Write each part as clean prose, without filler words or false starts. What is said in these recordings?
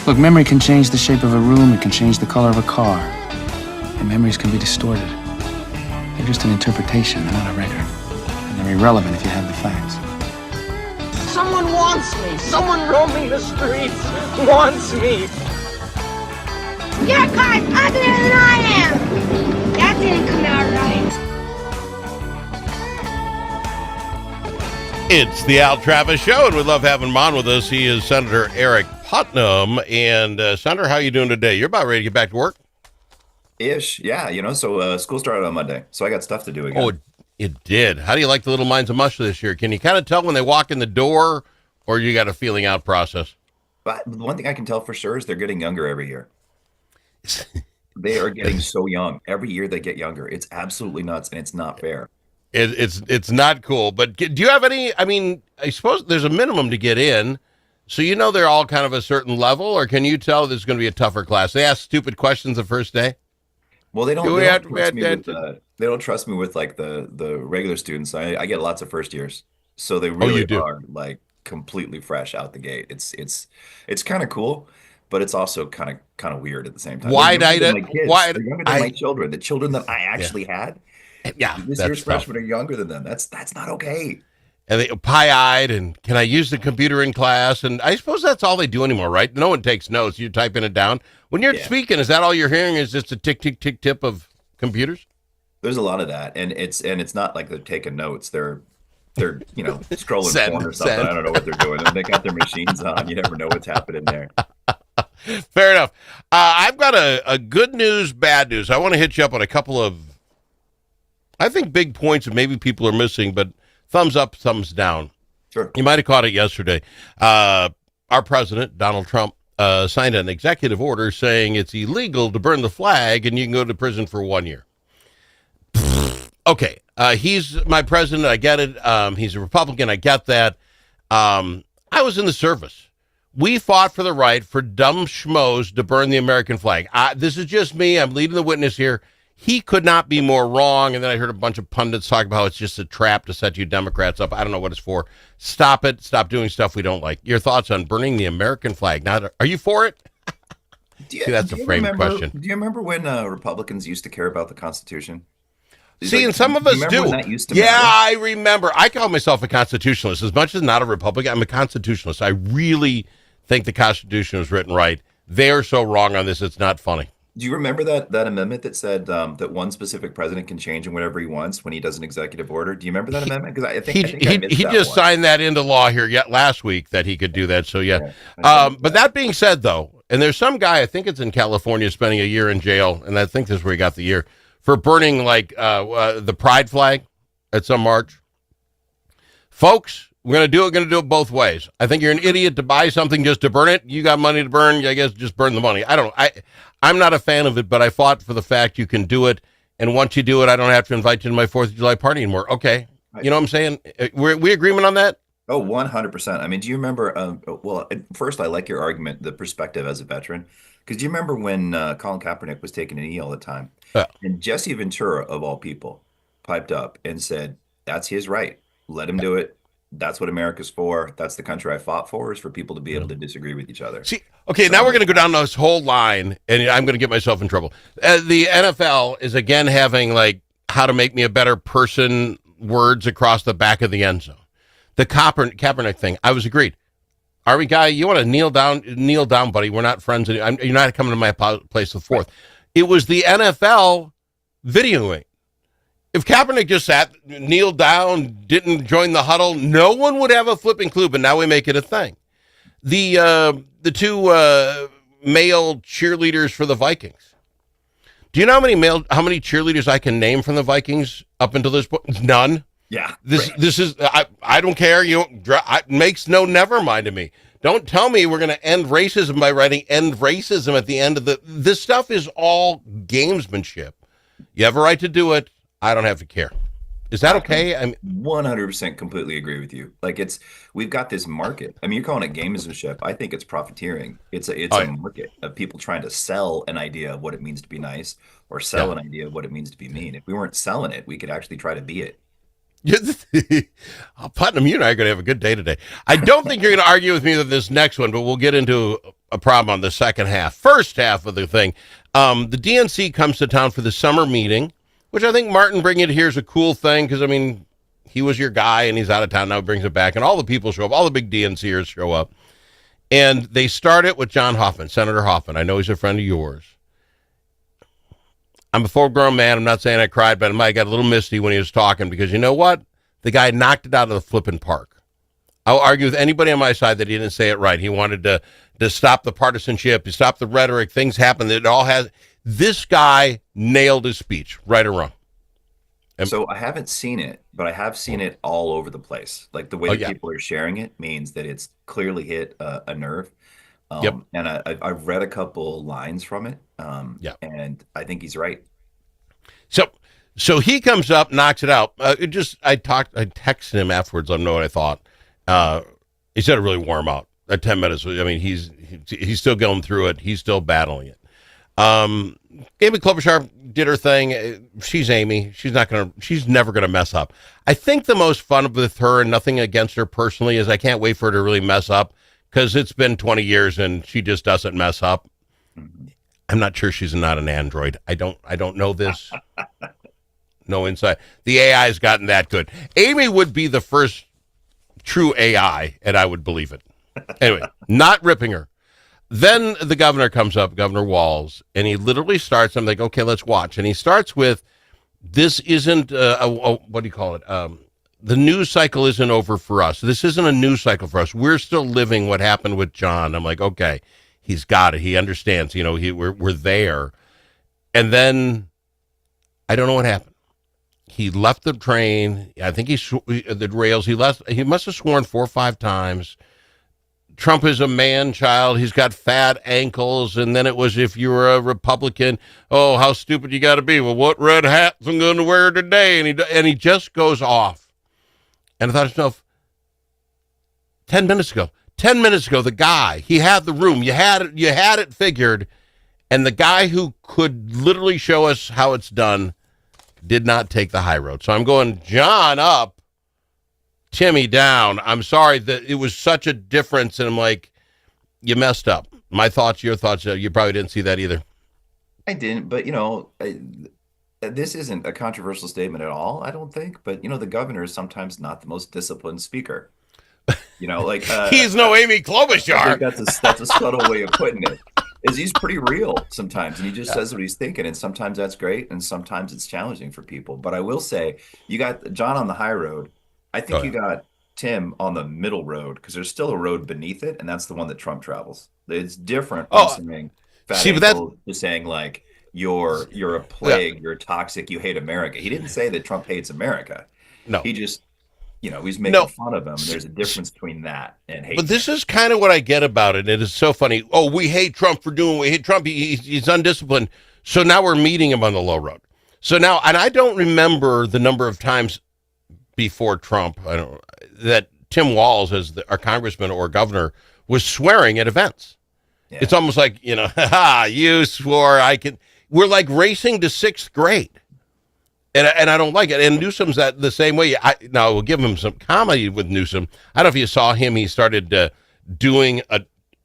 Look, memory can change the shape of a room, it can change the color of a car. And memories can be distorted. They're just an interpretation, they're not a record. And they're irrelevant if you have the facts. Someone wants me. Someone roaming the streets wants me. Your car's uglier than I am. That didn't come out right. It's the Al Travis Show, and we love having him on with us. He is Senator Aric Putnam. And Senator, how are you doing today? You're about ready to get back to work? Ish, yeah, so school started on Monday, so I got stuff to do again. Oh, it did. How do you like the Little Minds of Mush this year? Can you kind of tell when they walk in the door, or you got a feeling out process? But the one thing I can tell for sure is they're getting younger every year. They are getting so young. Every year they get younger. It's absolutely nuts, and it's not fair. It's not cool. But do you have any, I mean, I suppose there's a minimum to get in, so you know they're all kind of a certain level, or can you tell there's going to be a tougher class? They ask stupid questions the first day? Well, they don't trust me with like the regular students. I get lots of first years, so they really are like completely fresh out the gate. It's kind of cool, but it's also kind of weird at the same time. They're younger than my children, the children that I actually had. Yeah, this year's freshmen are younger than them. That's not okay. And they pie-eyed, and can I use the computer in class? And I suppose that's all they do anymore, right? No one takes notes. You're typing it down. When you're speaking, is that all you're hearing is just a tick, tick, tick, tip of computers? There's a lot of that. And it's not like they're taking notes. They're scrolling porn or something. I don't know what they're doing. And they got their machines on. You never know what's happening there. Fair enough. I've got a good news, bad news. I want to hit you up on a couple of, I think, big points that maybe people are missing, but thumbs up, thumbs down. Sure. You might have caught it yesterday. Our president, Donald Trump, signed an executive order saying it's illegal to burn the flag and you can go to prison for 1 year. Okay. He's my president. I get it. He's a Republican. I get that. I was in the service. We fought for the right for dumb schmoes to burn the American flag. This is just me. I'm leading the witness here. He could not be more wrong. And then I heard a bunch of pundits talk about how it's just a trap to set you Democrats up. I don't know what it's for. Stop it. Stop doing stuff we don't like. Your thoughts on burning the American flag? Now, are you for it? See, that's a framed question. Do you remember when Republicans used to care about the Constitution? See, and some of us do. Yeah, I remember. I call myself a constitutionalist. As much as not a Republican, I'm a constitutionalist. I really think the Constitution was written right. They are so wrong on this, it's not funny. Do you remember that amendment that said that one specific president can change in whatever he wants when he does an executive order? Do you remember that amendment? Because I think he just signed that into law here last week that he could do that. So yeah. But that being said, though, and there's some guy, I think it's in California, spending a year in jail, and I think this is where he got the year for burning like the pride flag at some march. Folks, we're going to do it both ways. I think you're an idiot to buy something just to burn it. You got money to burn, I guess just burn the money. I don't know. I'm not a fan of it, but I fought for the fact you can do it. And once you do it, I don't have to invite you to my 4th of July party anymore. Okay. You know what I'm saying? We agreement on that? Oh, 100%. I mean, do you remember, well, first, I like your argument, the perspective as a veteran, because do you remember when Colin Kaepernick was taking a knee all the time? And Jesse Ventura, of all people, piped up and said, that's his right. Let him do it. That's what America's for. That's the country I fought for, is for people to be able to disagree with each other. See, okay, now we're going to go down this whole line, and I'm going to get myself in trouble. The NFL is again having like how to make me a better person words across the back of the end zone. The Kaepernick thing, I was agreed. Aric guy, you want to kneel down, buddy. We're not friends. You're not coming to my place the 4th. It was the NFL videoing. If Kaepernick just kneeled down, didn't join the huddle, no one would have a flipping clue, but now we make it a thing. The two male cheerleaders for the Vikings. Do you know how many cheerleaders I can name from the Vikings up until this point? None. Yeah. This is I don't care. It makes no never mind to me. Don't tell me we're going to end racism by writing "end racism" at the end of this stuff is all gamesmanship. You have a right to do it. I don't have to care. Is that okay? I 100% completely agree with you. Like we've got this market. I mean, you're calling it gamesmanship. I think it's profiteering. It's a market of people trying to sell an idea of what it means to be nice or sell an idea of what it means to be mean. If we weren't selling it, we could actually try to be it. Putnam, you and I are going to have a good day today. I don't think you're going to argue with me with this next one, but we'll get into a problem on the second half. First half of the thing, the DNC comes to town for the summer meeting, which I think Martin bringing it here is a cool thing because, I mean, he was your guy and he's out of town now, he brings it back, and all the people show up, all the big DNCers show up. And they start it with John Hoffman, Senator Hoffman. I know he's a friend of yours. I'm a full-grown man. I'm not saying I cried, but I might got a little misty when he was talking because you know what? The guy knocked it out of the flipping park. I'll argue with anybody on my side that he didn't say it right. He wanted to stop the partisanship, to stop the rhetoric. Things happen that it all has. This guy nailed his speech, right or wrong. So I haven't seen it, but I have seen it all over the place. Like the way that people are sharing it means that it's clearly hit a nerve. And I've read a couple lines from it. And I think he's right. So he comes up, knocks it out. I texted him afterwards. Let him know what I thought. He said it really warm out at 10 minutes. I mean, he's still going through it. He's still battling it. Amy Klobuchar did her thing. She's Amy. She's never gonna mess up. I think the most fun with her, and nothing against her personally, is I can't wait for her to really mess up because it's been 20 years and she just doesn't mess up. I'm not sure she's not an android. I don't know this. No insight. The AI's gotten that good. Amy would be the first true AI, and I would believe it. Anyway, not ripping her. Then the governor comes up, Governor Walz, and he literally starts. I'm like, okay, let's watch. And he starts with, this isn't, what do you call it? The news cycle isn't over for us. This isn't a news cycle for us. We're still living what happened with John. I'm like, okay, he's got it. He understands. We're there. And then I don't know what happened. He left the train. I think the rails. He left. He must have sworn 4 or 5 times. Trump is a man child. He's got fat ankles. And then it was, if you were a Republican, oh, how stupid you got to be. Well, what red hats I'm going to wear today? And he just goes off. And I thought to myself, 10 minutes ago, the guy, he had the room. You had it figured. And the guy who could literally show us how it's done did not take the high road. So I'm going John up, Timmy down. I'm sorry that it was such a difference. And I'm like, you messed up. My thoughts, your thoughts, you probably didn't see that either. I didn't, but this isn't a controversial statement at all, I don't think. But the governor is sometimes not the most disciplined speaker. He's no Amy Klobuchar. I think that's a subtle way of putting it. Is he's pretty real sometimes, and he just says what he's thinking, and sometimes that's great, and sometimes it's challenging for people. But I will say, you got John on the high road. I think you got Tim on the middle road, because there's still a road beneath it, and that's the one that Trump travels. It's different from saying to saying like you're a plague, you're toxic, you hate America. He didn't say that Trump hates America. No, he just he's making fun of him. And there's a difference between that and hate. But this is kind of what I get about it. It is so funny. Oh, we hate Trump we hate Trump. He's undisciplined. So now we're meeting him on the low road. So now, and I don't remember the number of times before Trump that Tim Walz, as our congressman or governor, was swearing at events. Yeah. It's almost like, you swore I can. We're like racing to 6th grade. And I don't like it. And Newsom's the same way. Now, we'll give him some comedy with Newsom. I don't know if you saw him. He started doing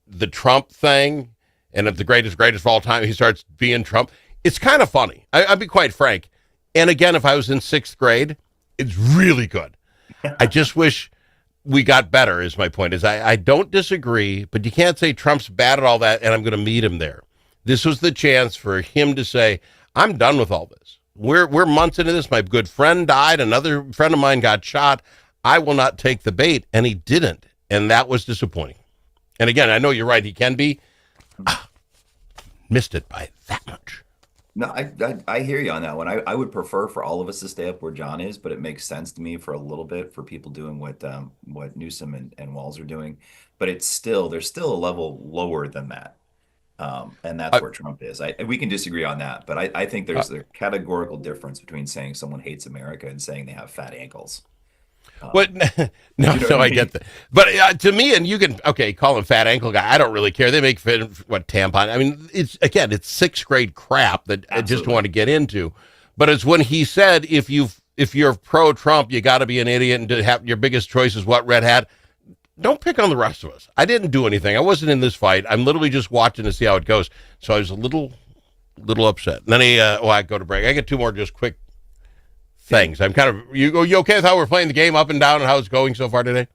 the Trump thing. And at the greatest of all time, he starts being Trump. It's kind of funny. I'll be quite frank. And again, if I was in 6th grade, it's really good. I just wish we got better, is my point. I don't disagree, but you can't say Trump's bad at all that, and I'm going to meet him there. This was the chance for him to say, I'm done with all this. We're months into this. My good friend died. Another friend of mine got shot. I will not take the bait. And he didn't. And that was disappointing. And again, I know you're right. He can be. Missed it by that much. No, I hear you on that one. I would prefer for all of us to stay up where John is, but it makes sense to me for a little bit for people doing what Newsom and Walz are doing. But there's still a level lower than that. And that's where Trump is. We can disagree on that, but I think there's a categorical difference between saying someone hates America and saying they have fat ankles. No, I get that. But to me, and you can, call him fat ankle guy. I don't really care. They make tampon. I mean, it's 6th grade crap that I just want to get into. But it's when he said, if you've if you're pro-Trump, you got to be an idiot and to have your biggest choice is what red hat. Don't pick on the rest of us. I didn't do anything. I wasn't in this fight. I'm literally just watching to see how it goes. So I was a little upset. And then I go to break. I get two more just quick things. I'm kind of, you okay with how we're playing the game up and down and how it's going so far today?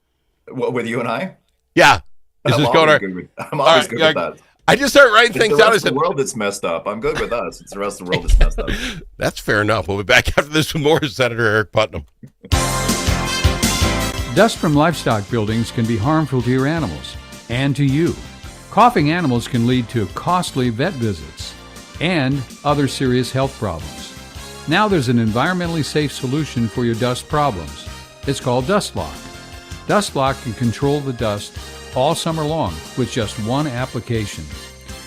What, with you and I? Yeah. Is this going I'm always good with that. I just started writing things down. It's the world that's messed up. I'm good with us. It's the rest of the world that's messed up. That's fair enough. We'll be back after this with more Senator Aric Putnam. Dust from livestock buildings can be harmful to your animals and to you. Coughing animals can lead to costly vet visits and other serious health problems. Now there's an environmentally safe solution for your dust problems. It's called Dust Lock. Dust Lock can control the dust all summer long with just one application.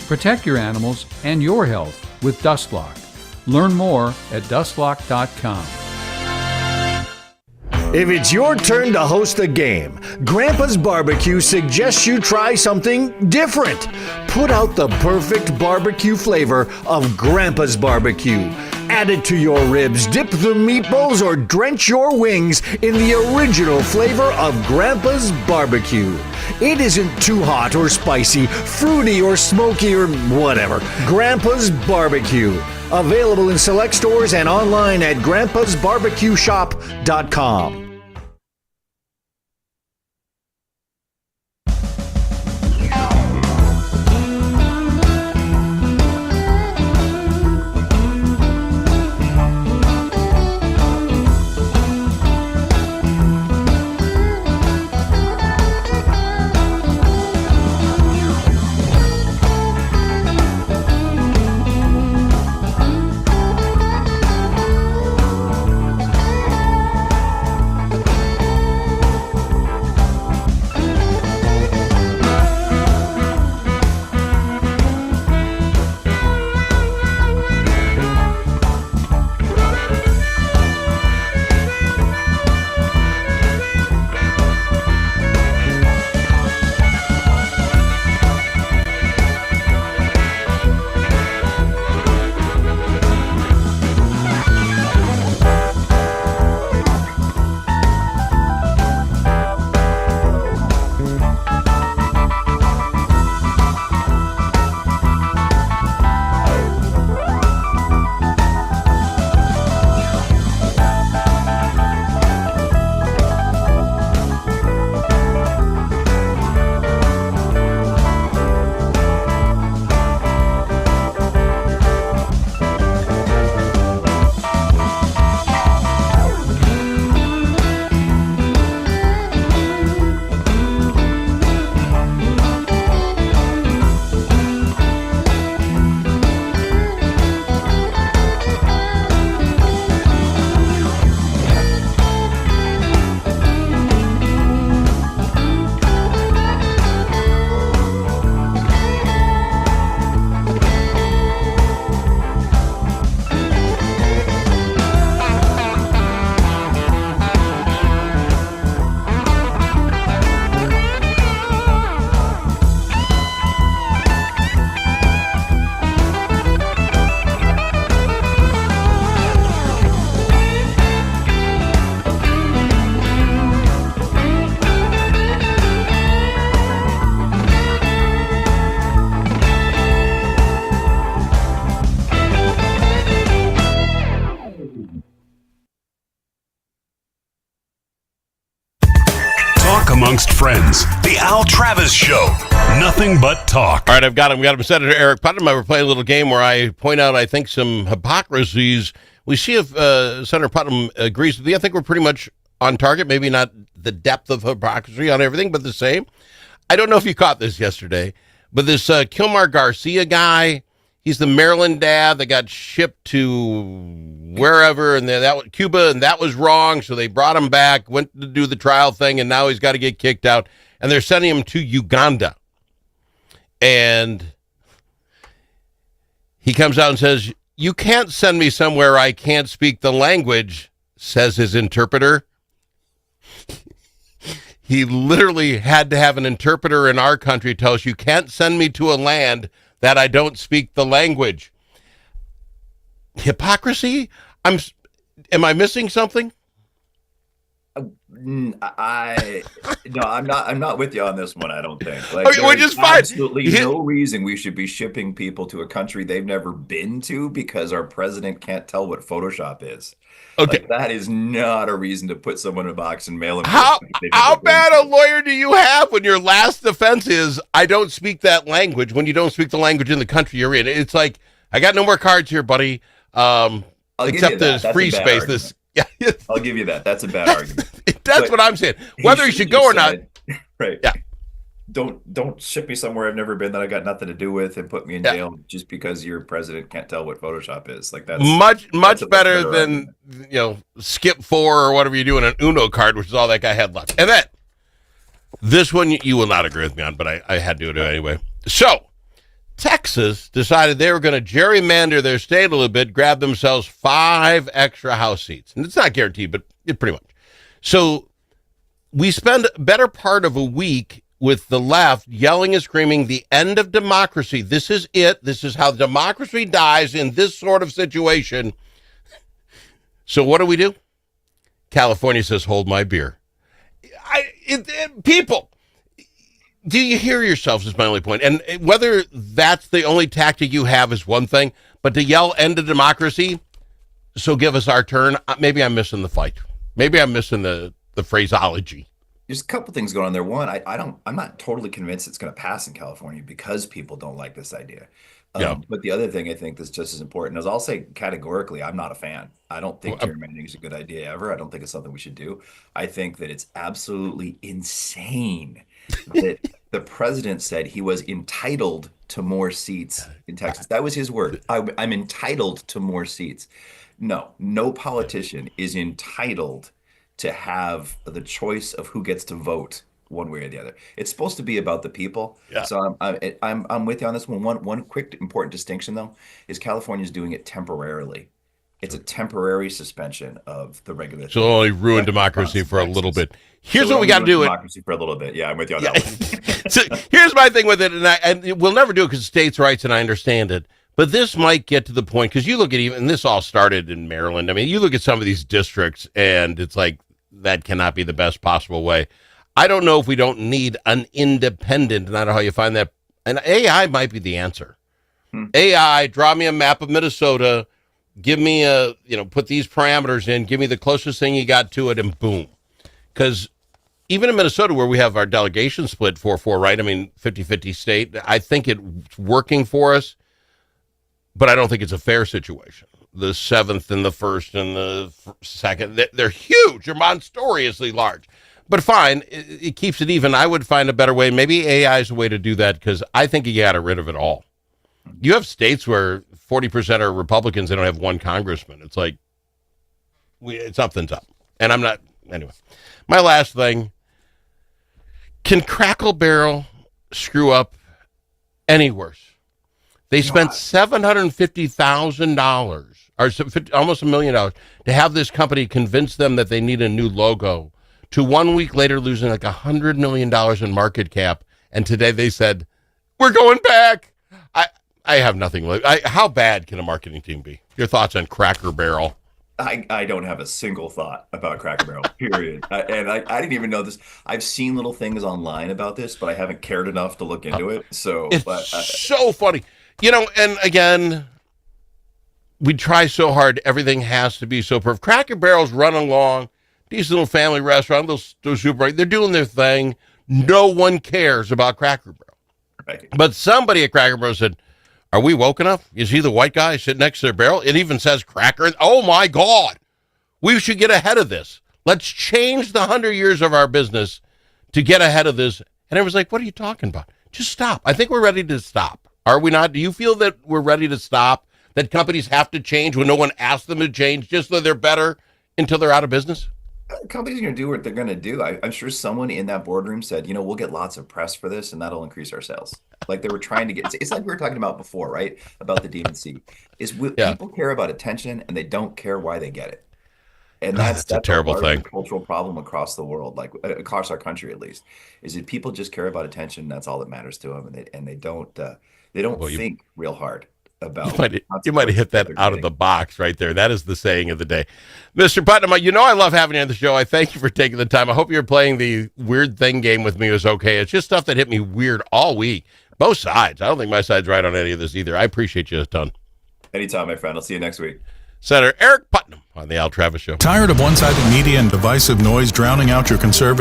Protect your animals and your health with Dust Lock. Learn more at dustlock.com. If it's your turn to host a game, Grandpa's Barbecue suggests you try something different. Put out the perfect barbecue flavor of Grandpa's Barbecue. Add it to your ribs, dip the meatballs, or drench your wings in the original flavor of Grandpa's Barbecue. It isn't too hot or spicy, fruity or smoky or whatever. Grandpa's Barbecue. Available in select stores and online at grandpasbarbecueshop.com. Amongst friends, the Al Travis Show. Nothing but talk. All right, I've got him. Senator Aric Putnam. We're playing a little game where I point out, I think, some hypocrisies. We see if Senator Putnam agrees with me. I think we're pretty much on target. Maybe not the depth of hypocrisy on everything, but the same. I don't know if you caught this yesterday, but this Kilmar Garcia guy, he's the Maryland dad that got shipped to wherever, and that was Cuba, and that was wrong. So they brought him back, went to do the trial thing, and now he's got to get kicked out. And they're sending him to Uganda. And he comes out and says, "You can't send me somewhere I can't speak the language," says his interpreter. He literally had to have an interpreter in our country tell us, "You can't send me to a land that I don't speak the language." Hypocrisy? Am I missing something? No, I'm not with you on this one. I don't think. Like, Okay, which there's is fine. absolutely no reason we should be shipping people to a country they've never been to because our president can't tell what Photoshop is. Okay. Like, that is not a reason to put someone in a box and mail them to a How country they've how never been bad to. a lawyer do you have when your last defense is I don't speak that language when you don't speak the language in the country you're in? It's like I got no more cards here, buddy. I'll give you Except that. there's That's a free bad space. argument. Yeah, I'll give you that. That's a bad argument. that's But what I'm saying. he Whether you should go or not. right. Yeah. Don't ship me somewhere I've never been that I got nothing to do with and put me in Yeah. jail just because your president can't tell what Photoshop is. Like, that's Much that's a better better than argument. skip 4 or whatever you do in an Uno card, which is all that guy had left. And then this one you will not agree with me on, but I had to do it anyway. So Texas decided they were going to gerrymander their state a little bit, grab themselves 5 extra House seats. And it's not guaranteed, but it pretty much. So we spend a better part of a week with the left yelling and screaming, the end of democracy. This is it. This is how democracy dies in this sort of situation. So what do? California says, hold my beer. People, do you hear yourselves is my only point. And whether that's the only tactic you have is one thing, but to yell end of democracy, so give us our turn, maybe I'm missing the fight. Maybe I'm missing the phraseology. There's a couple things going on there. One, I'm not totally convinced it's going to pass in California because people don't like this idea. Yeah. But the other thing I think that's just as important is I'll say categorically, I'm not a fan. I don't think gerrymandering is a good idea ever. I don't think it's something we should do. I think that it's absolutely insane that the president said he was entitled to more seats in Texas. That was his word. I'm entitled to more seats. No politician is entitled to have the choice of who gets to vote one way or the other. It's supposed to be about the people. Yeah. So I'm with you on this one. One quick important distinction though is California's doing it temporarily. It's a temporary suspension of the regular. So it'll only ruin democracy for a little bit. Here's what we got to do. Democracy for a little bit. Yeah, I'm with you on that one. So here's my thing with it, and we'll never do it because states' rights, and I understand it. But this might get to the point because you look at and this all started in Maryland. I mean, you look at some of these districts, and it's like that cannot be the best possible way. I don't know if we don't need an independent, and I don't know how you find that. And AI might be the answer. AI, draw me a map of Minnesota, give me put these parameters in, give me the closest thing you got to it, and boom. Because even in Minnesota, where we have our delegation split 4-4, right? I mean, 50-50 state, I think it's working for us, but I don't think it's a fair situation. The 7th and the 1st and the 2nd, they're huge. They're monstrously large. But fine, it keeps it even. I would find a better way. Maybe AI is a way to do that because I think you got rid of it all. You have states where 40% are Republicans. They don't have one congressman. It's like, something's up. And I'm not, anyway. My last thing, can Crackle Barrel screw up any worse? They spent $750,000, or almost $1 million, to have this company convince them that they need a new logo, to 1 week later losing like $100 million in market cap. And today they said, we're going back. I have nothing. How bad can a marketing team be? Your thoughts on Cracker Barrel? I don't have a single thought about Cracker Barrel, period. I didn't even know this. I've seen little things online about this, but I haven't cared enough to look into it. So it's so funny. And again, we try so hard. Everything has to be so perfect. Cracker Barrel's running along. These little family restaurant, those super, they're doing their thing. No one cares about Cracker Barrel. Right. But somebody at Cracker Barrel said, are we woke enough? Is he the white guy sitting next to their barrel? It even says Cracker. Oh, my God. We should get ahead of this. Let's change the 100 years of our business to get ahead of this. And everyone's like, what are you talking about? Just stop. I think we're ready to stop. Are we not? Do you feel that we're ready to stop? That companies have to change when no one asks them to change just so they're better until they're out of business? Companies are going to do what they're going to do. I'm sure someone in that boardroom said, we'll get lots of press for this and that'll increase our sales. Like they were trying to get, it's like we were talking about before, right? About the DNC. People care about attention and they don't care why they get it. And that's a terrible thing. Cultural problem across the world, like across our country at least, is that people just care about attention. That's all that matters to them, and they don't think real hard about. You might have hit that out of the box right there. That is the saying of the day. Mr. Putnam, you know I love having you on the show. I thank you for taking the time. I hope you're playing the weird thing game with me was okay. It's just stuff that hit me weird all week. Both sides. I don't think my side's right on any of this either. I appreciate you a ton. Anytime, my friend. I'll see you next week. Senator Aric Putnam on the Al Travis Show. Tired of one-sided media and divisive noise drowning out your conservative